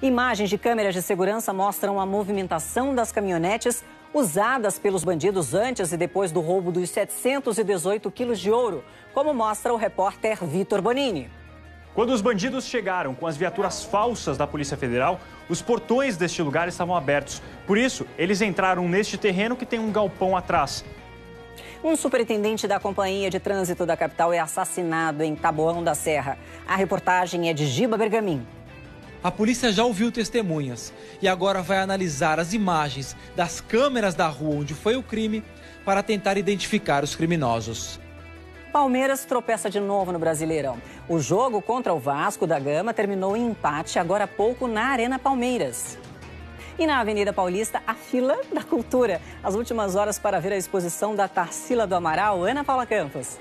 Imagens de câmeras de segurança mostram a movimentação das caminhonetes usadas pelos bandidos antes e depois do roubo dos 718 quilos de ouro, como mostra o repórter Vitor Bonini. Quando os bandidos chegaram com as viaturas falsas da Polícia Federal, os portões deste lugar estavam abertos. Por isso, eles entraram neste terreno que tem um galpão atrás. Um superintendente da Companhia de Trânsito da capital é assassinado em Taboão da Serra. A reportagem é de Giba Bergamin. A polícia já ouviu testemunhas e agora vai analisar as imagens das câmeras da rua onde foi o crime para tentar identificar os criminosos. Palmeiras tropeça de novo no Brasileirão. O jogo contra o Vasco da Gama terminou em empate agora há pouco na Arena Palmeiras. E na Avenida Paulista, a fila da cultura. As últimas horas para ver a exposição da Tarsila do Amaral. Ana Paula Campos.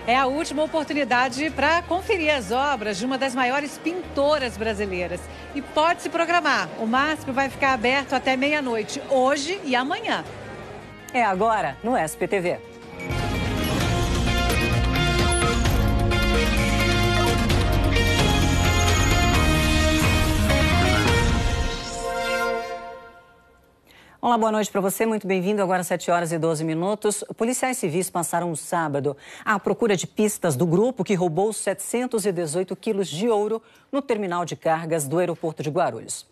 É a última oportunidade para conferir as obras de uma das maiores pintoras brasileiras. E pode se programar. O MASP vai ficar aberto até meia-noite, hoje e amanhã. É agora no SPTV. Olá, boa noite para você, muito bem-vindo. Agora 7h12. Policiais civis passaram o sábado à procura de pistas do grupo que roubou 718 quilos de ouro no terminal de cargas do aeroporto de Guarulhos.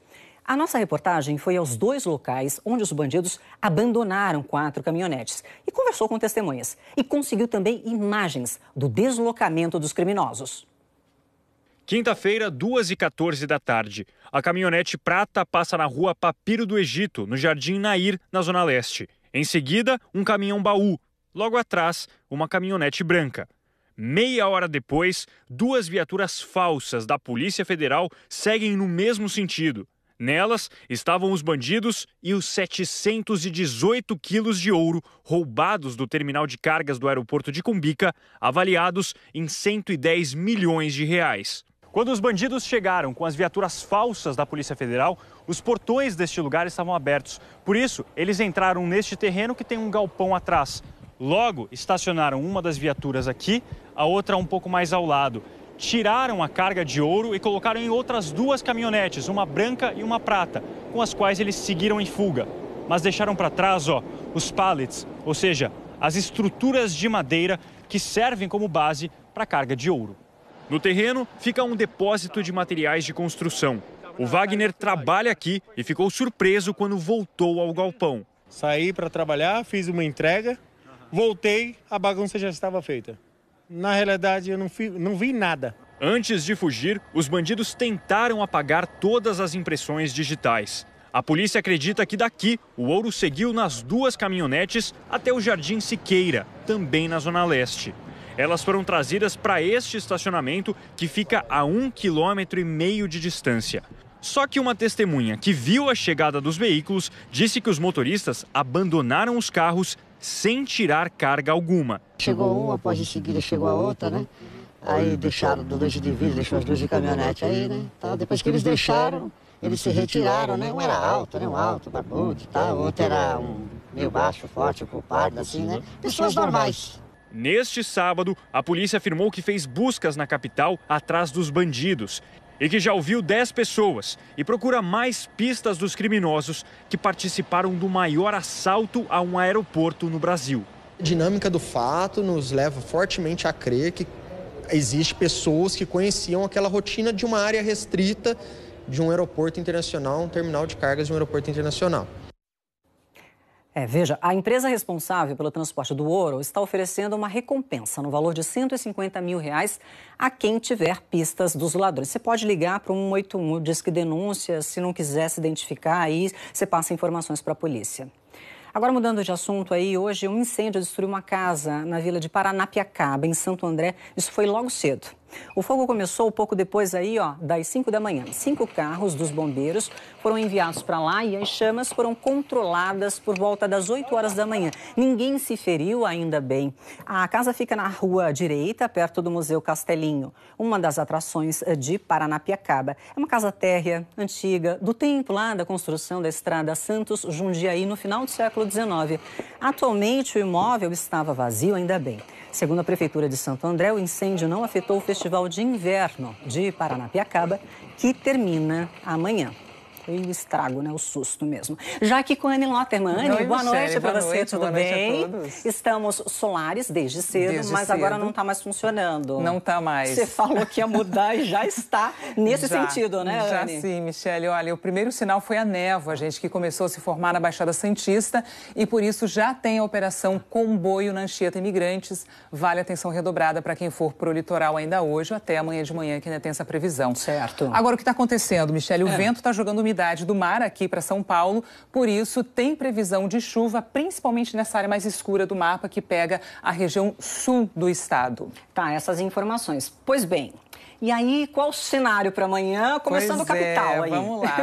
A nossa reportagem foi aos dois locais onde os bandidos abandonaram 4 caminhonetes e conversou com testemunhas. E conseguiu também imagens do deslocamento dos criminosos. Quinta-feira, 2h14 da tarde. A caminhonete prata passa na rua Papiro do Egito, no Jardim Nair, na Zona Leste. Em seguida, um caminhão-baú. Logo atrás, uma caminhonete branca. Meia hora depois, 2 viaturas falsas da Polícia Federal seguem no mesmo sentido. Nelas estavam os bandidos e os 718 quilos de ouro roubados do terminal de cargas do aeroporto de Cumbica, avaliados em 110 milhões de reais. Quando os bandidos chegaram com as viaturas falsas da Polícia Federal, os portões deste lugar estavam abertos. Por isso, eles entraram neste terreno que tem um galpão atrás. Logo, estacionaram uma das viaturas aqui, a outra um pouco mais ao lado. Tiraram a carga de ouro e colocaram em outras 2 caminhonetes, uma branca e uma prata, com as quais eles seguiram em fuga. Mas deixaram para trás, os pallets, ou seja, as estruturas de madeira que servem como base para a carga de ouro. No terreno fica um depósito de materiais de construção. O Wagner trabalha aqui e ficou surpreso quando voltou ao galpão. Saí para trabalhar, fiz uma entrega, voltei, a bagunça já estava feita. Na realidade, eu não vi nada. Antes de fugir, os bandidos tentaram apagar todas as impressões digitais. A polícia acredita que daqui o ouro seguiu nas 2 caminhonetes até o Jardim Siqueira, também na Zona Leste. Elas foram trazidas para este estacionamento que fica a 1,5 km de distância. Só que uma testemunha que viu a chegada dos veículos disse que os motoristas abandonaram os carros sem tirar carga alguma. Chegou uma, após em seguida chegou a outra, né? Aí deixaram 2 de vidro, deixou as 2 de caminhonete aí, né? Tá, depois que eles deixaram, eles se retiraram, né? Um era alto, né? Um alto, barbudo, tá? O outro era meio baixo, forte, ocupado, assim, né? Pessoas normais. Neste sábado, a polícia afirmou que fez buscas na capital atrás dos bandidos e que já ouviu 10 pessoas e procura mais pistas dos criminosos que participaram do maior assalto a um aeroporto no Brasil. A dinâmica do fato nos leva fortemente a crer que existem pessoas que conheciam aquela rotina de uma área restrita de um aeroporto internacional, um terminal de cargas de um aeroporto internacional. Veja, a empresa responsável pelo transporte do ouro está oferecendo uma recompensa no valor de R$150 mil a quem tiver pistas dos ladrões. Você pode ligar para o 181, diz que denúncia, se não quiser se identificar, aí você passa informações para a polícia. Agora, mudando de assunto aí, hoje um incêndio destruiu uma casa na vila de Paranapiacaba, em Santo André. Isso foi logo cedo. O fogo começou pouco depois aí, das 5 da manhã. 5 carros dos bombeiros foram enviados para lá e as chamas foram controladas por volta das 8 horas da manhã. Ninguém se feriu, ainda bem. A casa fica na rua direita, perto do Museu Castelinho, uma das atrações de Paranapiacaba. É uma casa térrea, antiga, do tempo lá da construção da estrada Santos-Jundiaí, no final do século XIX. Atualmente, o imóvel estava vazio, ainda bem. Segundo a Prefeitura de Santo André, o incêndio não afetou o Festival de Inverno de Paranapiacaba, que termina amanhã. Foi o estrago, né? O susto mesmo. Já aqui com a Anne Lotterman. Anne, boa noite para você, tudo bem? Estamos solares desde cedo, mas agora não está mais funcionando. Não está mais. Você falou que ia mudar e já está nesse sentido, né, Anne? Já sim, Michele. Olha, o primeiro sinal foi a névoa, gente, que começou a se formar na Baixada Santista e por isso já tem a operação Comboio na Anchieta Imigrantes. Vale atenção redobrada para quem for para o litoral ainda hoje ou até amanhã de manhã, que ainda tem essa previsão. Certo. Agora, o que está acontecendo, Michele? O vento está jogando umidade do mar aqui para São Paulo, por isso tem previsão de chuva, principalmente nessa área mais escura do mapa que pega a região sul do estado. Tá, essas informações. Pois bem, e aí qual o cenário para amanhã, começando a capital aí?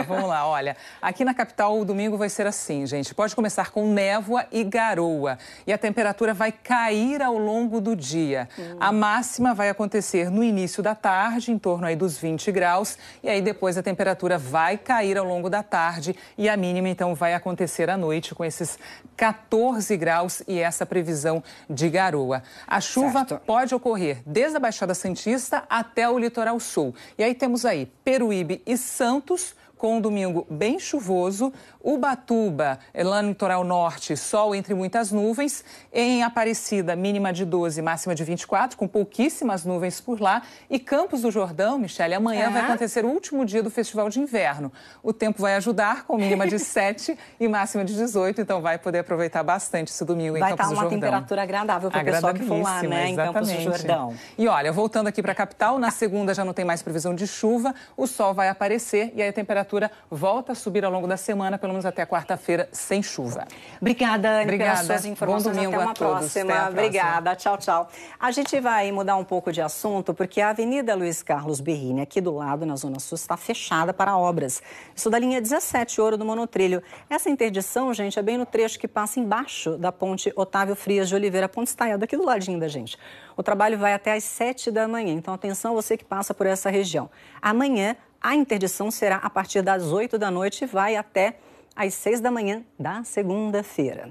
Vamos lá. Olha, aqui na capital o domingo vai ser assim, gente. Pode começar com névoa e garoa e a temperatura vai cair ao longo do dia. A máxima vai acontecer no início da tarde, em torno aí dos 20 graus, e aí depois a temperatura vai cair ao longo da tarde e a mínima então vai acontecer à noite com esses 14 graus e essa previsão de garoa. A chuva pode ocorrer desde a Baixada Santista até o litoral sul. E aí temos aí Peruíbe e Santos, com um domingo bem chuvoso. Ubatuba, lá no litoral norte, sol entre muitas nuvens. Em Aparecida, mínima de 12, máxima de 24, com pouquíssimas nuvens por lá. E Campos do Jordão, Michele, amanhã vai acontecer o último dia do Festival de Inverno. O tempo vai ajudar, com mínima de 7 e máxima de 18, então vai poder aproveitar bastante esse domingo em Campos do Jordão. Vai estar uma temperatura agradável para o pessoal que for lá, né, em Campos do Jordão. E olha, voltando aqui para a capital, na segunda já não tem mais previsão de chuva, o sol vai aparecer e aí a temperatura volta a subir ao longo da semana, pelo menos até quarta-feira, sem chuva. Obrigada, Anne, pelas suas informações. Bom domingo até uma a todos. próxima. Até a próxima. Obrigada. Tchau, tchau. A gente vai mudar um pouco de assunto, porque a Avenida Luiz Carlos Berrini, aqui do lado, na Zona Sul, está fechada para obras. Isso da linha 17, Ouro do Monotrilho. Essa interdição, gente, é bem no trecho que passa embaixo da ponte Otávio Frias de Oliveira, Ponte Estaiada, aqui do ladinho da gente. O trabalho vai até às 7 da manhã, então atenção você que passa por essa região. Amanhã, a interdição será a partir das 8 da noite e vai até às 6 da manhã da segunda-feira.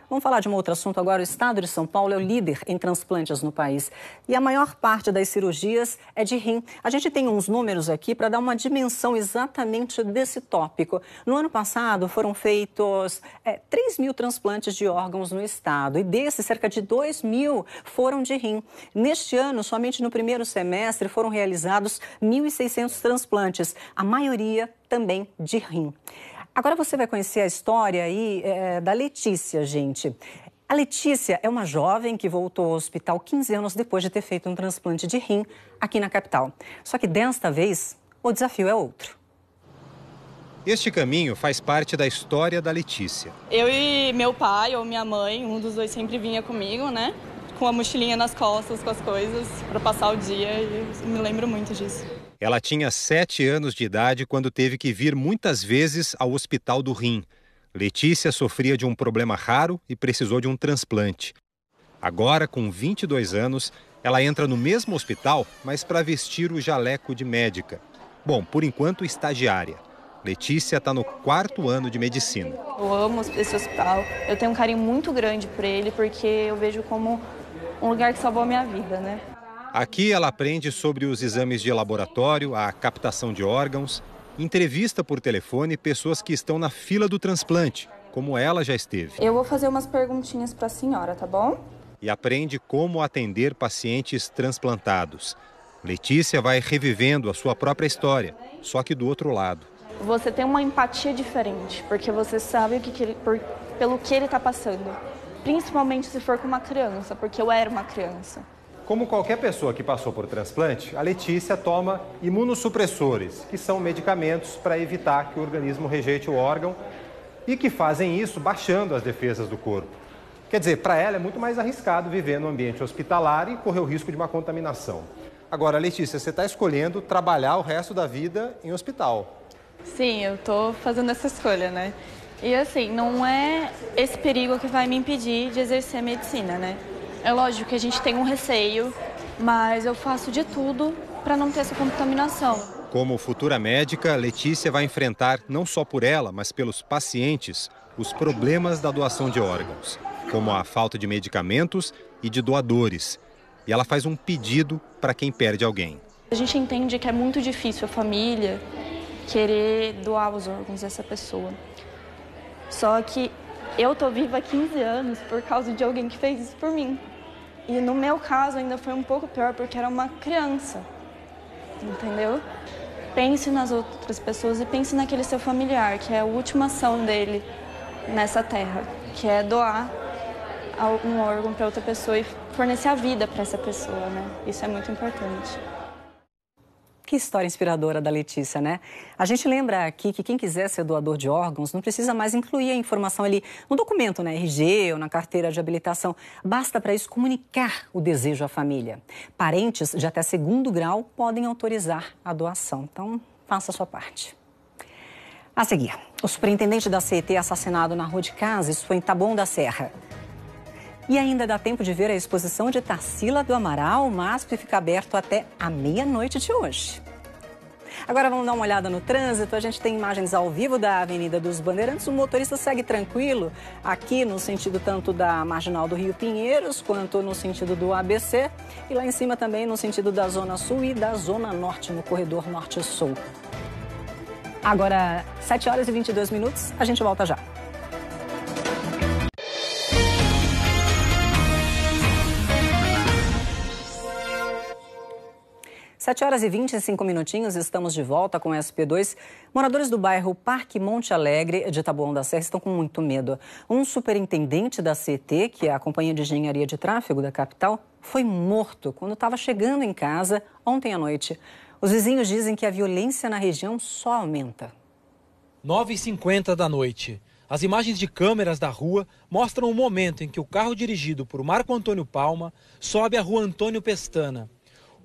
Vamos falar de um outro assunto agora. O estado de São Paulo é o líder em transplantes no país. E a maior parte das cirurgias é de rim. A gente tem uns números aqui para dar uma dimensão exatamente desse tópico. No ano passado foram feitos 3 mil transplantes de órgãos no estado. E desses, cerca de 2 mil foram de rim. Neste ano, somente no primeiro semestre, foram realizados 1.600 transplantes. A maioria também de rim. Agora você vai conhecer a história aí da Letícia, gente. A Letícia é uma jovem que voltou ao hospital 15 anos depois de ter feito um transplante de rim aqui na capital. Só que desta vez, o desafio é outro. Este caminho faz parte da história da Letícia. Eu e meu pai ou minha mãe, um dos dois sempre vinha comigo, né? Com a mochilinha nas costas, com as coisas, para passar o dia, e eu me lembro muito disso. Ela tinha 7 anos de idade quando teve que vir muitas vezes ao Hospital do Rim. Letícia sofria de um problema raro e precisou de um transplante. Agora, com 22 anos, ela entra no mesmo hospital, mas para vestir o jaleco de médica. Bom, por enquanto, estagiária. Letícia está no 4º ano de medicina. Eu amo esse hospital. Eu tenho um carinho muito grande por ele, porque eu vejo como um lugar que salvou a minha vida, né? Aqui ela aprende sobre os exames de laboratório, a captação de órgãos, entrevista por telefone pessoas que estão na fila do transplante, como ela já esteve. Eu vou fazer umas perguntinhas para a senhora, tá bom? E aprende como atender pacientes transplantados. Letícia vai revivendo a sua própria história, só que do outro lado. Você tem uma empatia diferente, porque você sabe pelo que ele está passando. Principalmente se for com uma criança, porque eu era uma criança. Como qualquer pessoa que passou por transplante, a Letícia toma imunossupressores, que são medicamentos para evitar que o organismo rejeite o órgão e que fazem isso baixando as defesas do corpo. Quer dizer, para ela é muito mais arriscado viver no ambiente hospitalar e correr o risco de uma contaminação. Agora, Letícia, você está escolhendo trabalhar o resto da vida em hospital. Sim, eu estou fazendo essa escolha, né? E assim, não é esse perigo que vai me impedir de exercer a medicina, né? É lógico que a gente tem um receio, mas eu faço de tudo para não ter essa contaminação. Como futura médica, Letícia vai enfrentar, não só por ela, mas pelos pacientes, os problemas da doação de órgãos, como a falta de medicamentos e de doadores. E ela faz um pedido para quem perde alguém. A gente entende que é muito difícil a família querer doar os órgãos dessa pessoa. Só que eu tô viva há 15 anos por causa de alguém que fez isso por mim. E no meu caso ainda foi um pouco pior porque era uma criança, entendeu? Pense nas outras pessoas e pense naquele seu familiar, que é a última ação dele nessa terra, que é doar um órgão para outra pessoa e fornecer a vida para essa pessoa, né? Isso é muito importante. Que história inspiradora da Letícia, né? A gente lembra aqui que quem quiser ser doador de órgãos não precisa mais incluir a informação ali no documento, na RG ou na carteira de habilitação. Basta para isso comunicar o desejo à família. Parentes de até 2º grau podem autorizar a doação. Então, faça a sua parte. A seguir, o superintendente da CET assassinado na rua de casa, isso foi em Taboão da Serra. E ainda dá tempo de ver a exposição de Tarsila do Amaral. O MASP fica aberto até a meia-noite de hoje. Agora vamos dar uma olhada no trânsito. A gente tem imagens ao vivo da Avenida dos Bandeirantes. O motorista segue tranquilo aqui no sentido tanto da Marginal do Rio Pinheiros quanto no sentido do ABC. E lá em cima também no sentido da Zona Sul e da Zona Norte, no corredor Norte-Sul. Agora, 7 horas e 22 minutos. A gente volta já. 7 horas e 25 minutinhos, estamos de volta com o SP2. Moradores do bairro Parque Monte Alegre, de Taboão da Serra, estão com muito medo. Um superintendente da CET, que é a Companhia de Engenharia de Tráfego da capital, foi morto quando estava chegando em casa ontem à noite. Os vizinhos dizem que a violência na região só aumenta. 9h50 da noite. As imagens de câmeras da rua mostram o momento em que o carro dirigido por Marco Antônio Palma sobe a rua Antônio Pestana.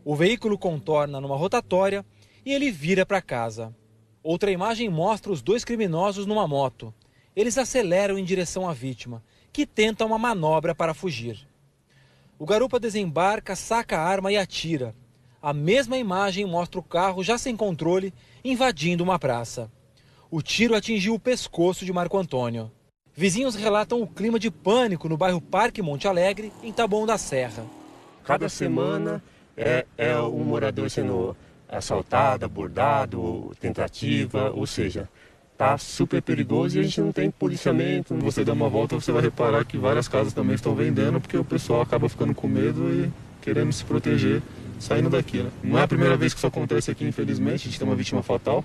O veículo contorna numa rotatória e ele vira para casa. Outra imagem mostra os 2 criminosos numa moto. Eles aceleram em direção à vítima, que tenta uma manobra para fugir. O garupa desembarca, saca a arma e atira. A mesma imagem mostra o carro já sem controle invadindo uma praça. O tiro atingiu o pescoço de Marco Antônio. Vizinhos relatam o clima de pânico no bairro Parque Monte Alegre, em Taboão da Serra. Cada semana é um morador sendo assaltado, abordado, tentativa, ou seja, tá super perigoso e a gente não tem policiamento. Você dá uma volta, você vai reparar que várias casas também estão vendendo, porque o pessoal acaba ficando com medo e querendo se proteger, saindo daqui, né? Não é a primeira vez que isso acontece aqui, infelizmente, a gente tem uma vítima fatal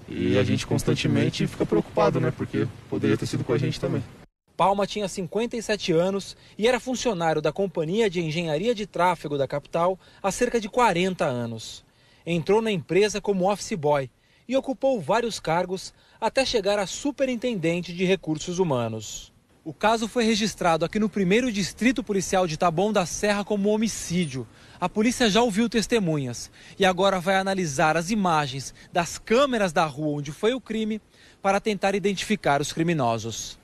e a gente constantemente fica preocupado, né? Porque poderia ter sido com a gente também. Palma tinha 57 anos e era funcionário da Companhia de Engenharia de Tráfego da capital há cerca de 40 anos. Entrou na empresa como office boy e ocupou vários cargos até chegar a superintendente de recursos humanos. O caso foi registrado aqui no 1º Distrito Policial de Taboão da Serra como homicídio. A polícia já ouviu testemunhas e agora vai analisar as imagens das câmeras da rua onde foi o crime para tentar identificar os criminosos.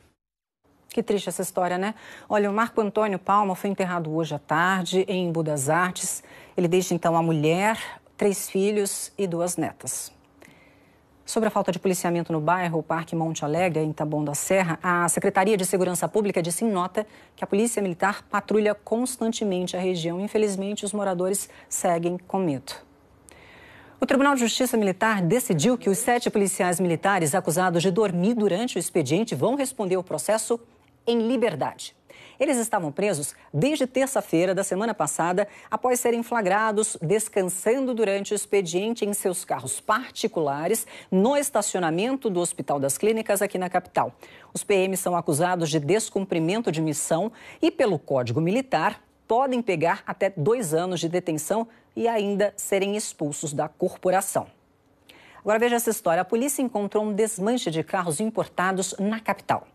Que triste essa história, né? Olha, o Marco Antônio Palma foi enterrado hoje à tarde em Embu das Artes. Ele deixa, então, a mulher, 3 filhos e 2 netas. Sobre a falta de policiamento no bairro Parque Monte Alegre, em Taboão da Serra, a Secretaria de Segurança Pública disse em nota que a Polícia Militar patrulha constantemente a região. Infelizmente, os moradores seguem com medo. O Tribunal de Justiça Militar decidiu que os 7 policiais militares acusados de dormir durante o expediente vão responder ao processo em liberdade. Eles estavam presos desde terça-feira da semana passada, após serem flagrados descansando durante o expediente em seus carros particulares no estacionamento do Hospital das Clínicas aqui na capital. Os PMs são acusados de descumprimento de missão e, pelo Código Militar, podem pegar até 2 anos de detenção e ainda serem expulsos da corporação. Agora veja essa história. A polícia encontrou um desmanche de carros importados na capital.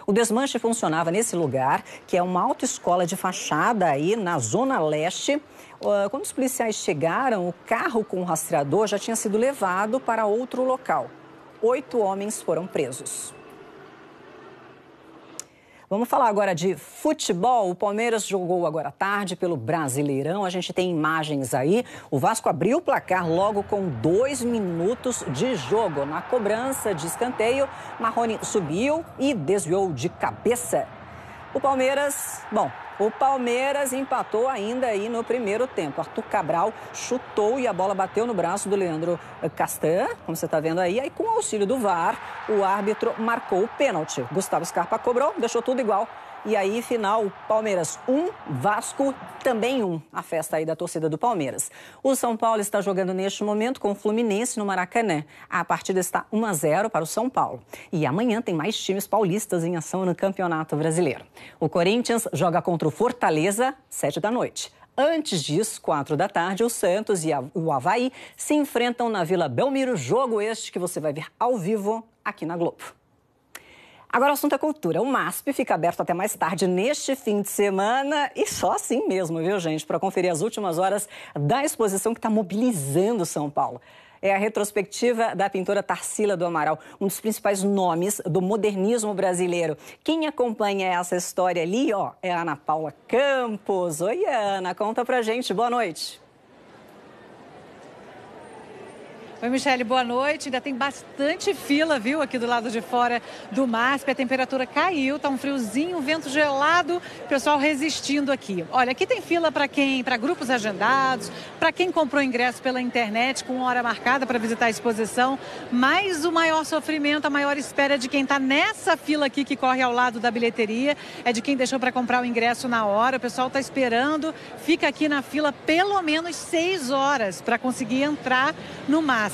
O desmanche funcionava nesse lugar, que é uma autoescola de fachada aí na Zona Leste. Quando os policiais chegaram, o carro com o rastreador já tinha sido levado para outro local. 8 homens foram presos. Vamos falar agora de futebol. O Palmeiras jogou agora à tarde pelo Brasileirão. A gente tem imagens aí. O Vasco abriu o placar logo com 2 minutos de jogo. Na cobrança de escanteio, Marrone subiu e desviou de cabeça. O Palmeiras, O Palmeiras empatou ainda aí no primeiro tempo. Arthur Cabral chutou e a bola bateu no braço do Leandro Castan, como você está vendo aí. Aí, com o auxílio do VAR, o árbitro marcou o pênalti. Gustavo Scarpa cobrou, deixou tudo igual. E aí, final, Palmeiras 1, Vasco também 1. A festa aí da torcida do Palmeiras. O São Paulo está jogando neste momento com o Fluminense no Maracanã. A partida está 1-0 para o São Paulo. E amanhã tem mais times paulistas em ação no Campeonato Brasileiro. O Corinthians joga contra o Fortaleza, 19h. Antes disso, 16h, o Santos e o Avaí se enfrentam na Vila Belmiro. Jogo este que você vai ver ao vivo aqui na Globo. Agora o assunto é cultura. O MASP fica aberto até mais tarde neste fim de semana e só assim mesmo, viu, gente? Para conferir as últimas horas da exposição que está mobilizando São Paulo. É a retrospectiva da pintora Tarsila do Amaral, um dos principais nomes do modernismo brasileiro. Quem acompanha essa história ali, ó, é a Ana Paula Campos. Oi, Ana, conta pra gente. Boa noite. Oi, Michele, boa noite. Ainda tem bastante fila, viu, aqui do lado de fora do MASP. A temperatura caiu, tá um friozinho, um vento gelado, pessoal resistindo aqui. Olha, aqui tem fila para grupos agendados, para quem comprou ingresso pela internet com hora marcada para visitar a exposição. Mas o maior sofrimento, a maior espera de quem está nessa fila aqui que corre ao lado da bilheteria é de quem deixou para comprar o ingresso na hora. O pessoal está esperando, fica aqui na fila pelo menos 6 horas para conseguir entrar no MASP.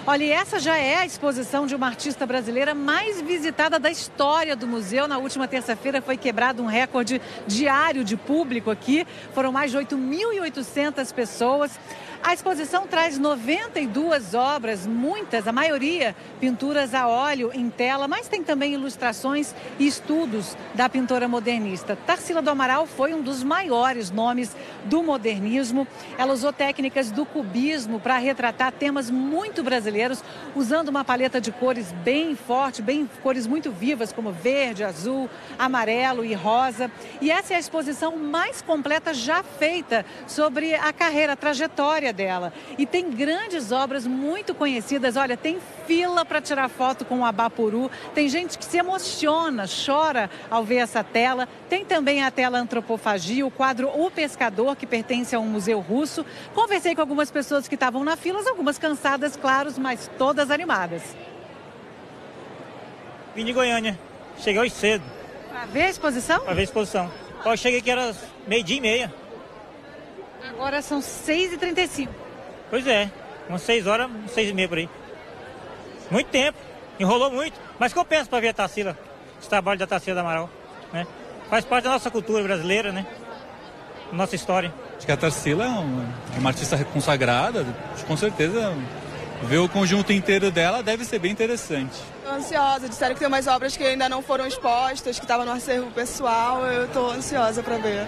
Olha, essa já é a exposição de uma artista brasileira mais visitada da história do museu. Na última terça-feira foi quebrado um recorde diário de público aqui. Foram mais de 8.800 pessoas. A exposição traz 92 obras, muitas, a maioria, pinturas a óleo em tela, mas tem também ilustrações e estudos da pintora modernista. Tarsila do Amaral foi um dos maiores nomes do modernismo. Ela usou técnicas do cubismo para retratar temas muito brasileiros, usando uma paleta de cores bem forte, cores muito vivas, como verde, azul, amarelo e rosa. E essa é a exposição mais completa já feita sobre a carreira, a trajetória dela. E tem grandes obras muito conhecidas. Olha, tem fila para tirar foto com o Abapuru. Tem gente que se emociona, chora ao ver essa tela. Tem também a tela Antropofagia, o quadro O Pescador, que pertence a um museu russo. Conversei com algumas pessoas que estavam na fila, algumas cansadas, claro, mas todas animadas. Vim de Goiânia. Cheguei hoje cedo. Para ver a exposição? Para ver a exposição. Eu cheguei que era 12h30. Agora são 6h35. Pois é, umas 6 horas, 6h30 por aí. Muito tempo, enrolou muito, mas compensa para ver a Tarsila, esse trabalho da Tarsila do Amaral, né? Faz parte da nossa cultura brasileira, né? Nossa história. Acho que a Tarsila é uma artista consagrada, com certeza ver o conjunto inteiro dela deve ser bem interessante. Estou ansiosa, disseram que tem umas obras que ainda não foram expostas, que estavam no acervo pessoal, eu estou ansiosa para ver.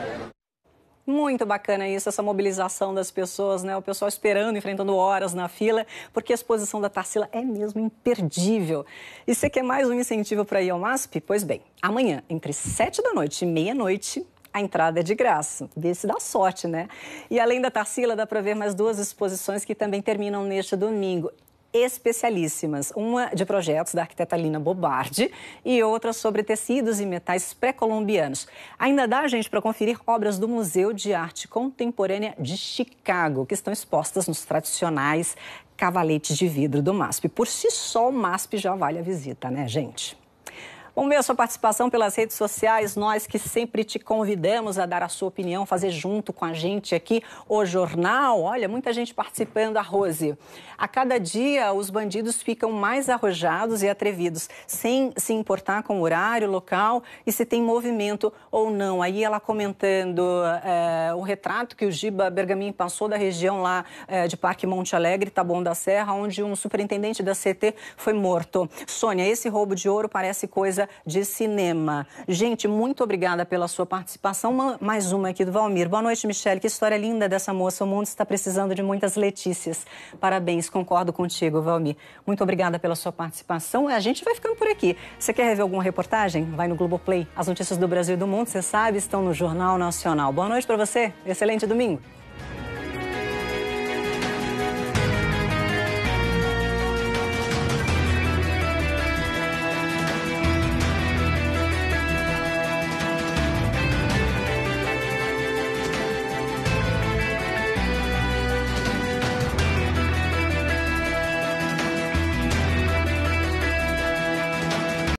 Muito bacana isso, essa mobilização das pessoas, né? O pessoal esperando, enfrentando horas na fila, porque a exposição da Tarsila é mesmo imperdível. E você quer mais um incentivo para ir ao MASP? Pois bem, amanhã, entre 19h e meia-noite, a entrada é de graça. Vê se dá sorte, né? E além da Tarsila, dá para ver mais 2 exposições que também terminam neste domingo. Especialíssimas, uma de projetos da arquiteta Lina Bobardi e outra sobre tecidos e metais pré-colombianos. Ainda dá, gente, para conferir obras do Museu de Arte Contemporânea de Chicago, que estão expostas nos tradicionais cavaletes de vidro do MASP. Por si só, o MASP já vale a visita, né, gente? Vamos ver a sua participação pelas redes sociais, nós que sempre te convidamos a dar a sua opinião, fazer junto com a gente aqui o jornal. Olha, muita gente participando, a Rose. A cada dia, os bandidos ficam mais arrojados e atrevidos, sem se importar com o horário, local e se tem movimento ou não. Aí ela comentando o retrato que o Giba Bergamin passou da região lá de Parque Monte Alegre, Taboão da Serra, onde um superintendente da CT foi morto. Sônia, esse roubo de ouro parece coisa de cinema. Gente, muito obrigada pela sua participação. Mais uma aqui do Valmir. Boa noite, Michele. Que história linda dessa moça. O mundo está precisando de muitas Letícias. Parabéns, concordo contigo, Valmir. Muito obrigada pela sua participação. A gente vai ficando por aqui. Você quer rever alguma reportagem? Vai no Globoplay. As notícias do Brasil e do mundo, você sabe, estão no Jornal Nacional. Boa noite para você. Excelente domingo.